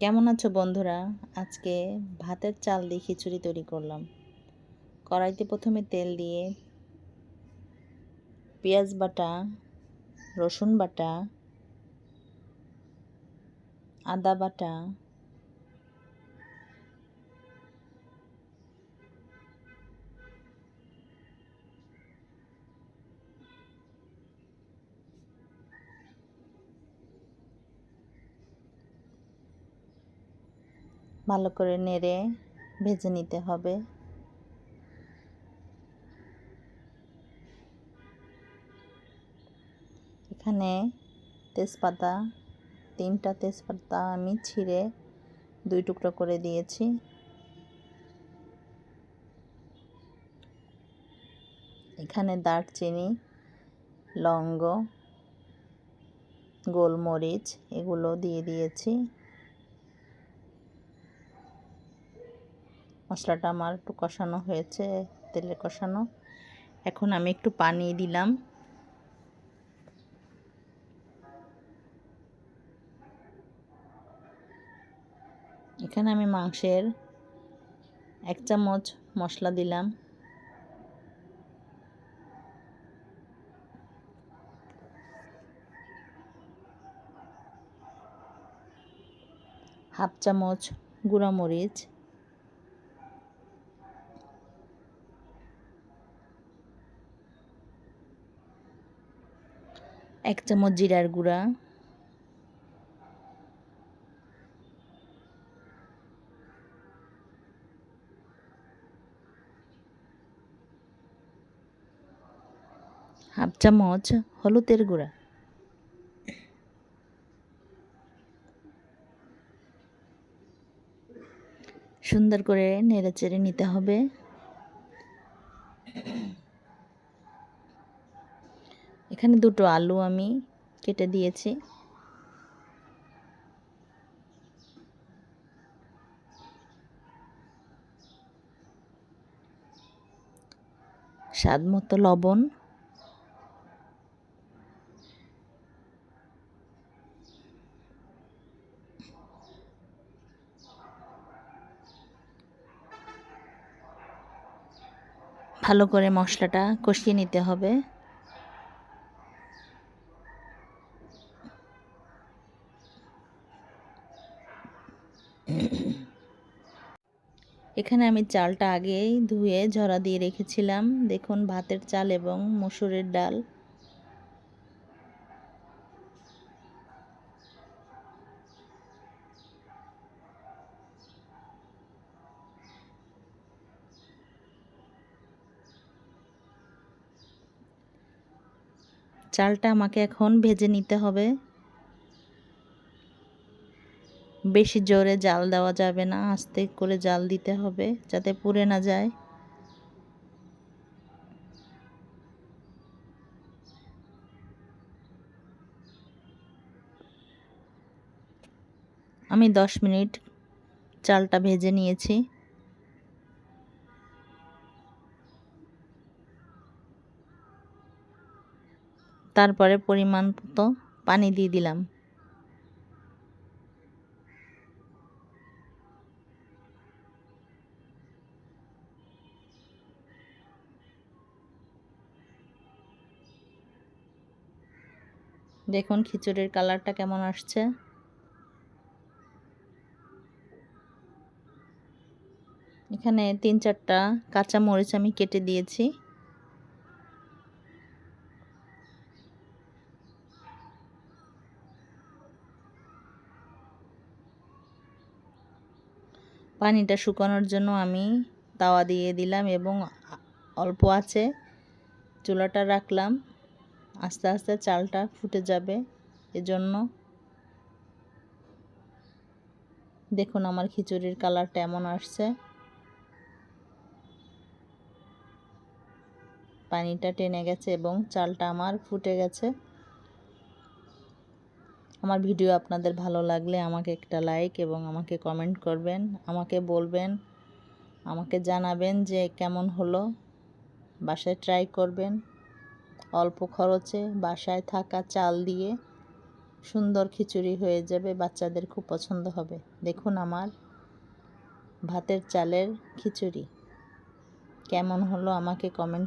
কেমন আছো বন্ধুরা? আজকে ভাতের চাল দিয়ে খিচুড়ি তৈরি করলাম। কড়াইতে প্রথমে তেল দিয়ে পেঁয়াজ বাটা, রসুন বাটা, আদা বাটা, ভালো করে নেড়ে ভেজে নিতে হবে। এখানে তেজপাতা, 3টা তেজপাতা আমি ছিঁড়ে 2 টুকরো করে দিয়েছি। এখানে দারচিনি, লবঙ্গ, গোলমরিচ এগুলো দিয়ে দিয়েছি। মশলাটা আমার একটু কষানো হয়েছে, তেলে কষানো। এখন আমি একটু পানি দিলাম। এখানে আমি মাংসের 1 চামচ মশলা দিলাম। হাফ চামচ গুঁড়া মরিচ, 1 চামচ জিরার গুঁড়া, হাফ চামচ হলুদের গুঁড়া। সুন্দর করে নেড়েচেড়ে নিতে হবে। এখানে 2টো আলু আমি কেটে দিয়েছি। স্বাদ মতো লবণ, ভালো করে মশলাটা কষিয়ে নিতে হবে। এখানে আমি চালটা আগেই ধুয়ে ঝরা দিয়ে রেখেছিলাম। দেখুন ভাতের চাল এবং মসুরের ডাল। চালটা আমাকে এখন ভেজে নিতে হবে। বেশি জোরে জাল দেওয়া যাবে না, আস্তে করে জাল দিতে হবে যাতে পুড়ে না যায়। আমি 10 মিনিট চালটা ভেজে নিয়েছি। তারপরে পরিমাণ মতো পানি দিয়ে দিলাম। দেখুন খিচুড়ির কালারটা কেমন আসছে। এখানে 3-4টা কাঁচা মরিচ আমি কেটে দিয়েছি। পানিটা শুকানোর জন্য আমি তাওয়া দিয়ে দিলাম এবং অল্প আঁচে চুলাটা রাখলাম। আস্তে আস্তে চালটা ফুটে যাবে, এজন্য। দেখুন আমার খিচুড়ির কালারটা এমন আসছে। পানিটা টেনে গেছে এবং চালটা আমার ফুটে গেছে। আমার ভিডিও আপনাদের ভালো লাগলে আমাকে একটা লাইক এবং আমাকে কমেন্ট করবেন, আমাকে বলবেন, আমাকে জানাবেন যে কেমন হলো। বাসায় ট্রাই করবেন। অল্প খরচে বাসায় থাকা চাল দিয়ে সুন্দর খিচুড়ি হয়ে যাবে, বাচ্চাদের খুব পছন্দ হবে। দেখুন আমার ভাতের চালের খিচুড়ি কেমন হলো আমাকে কমেন্ট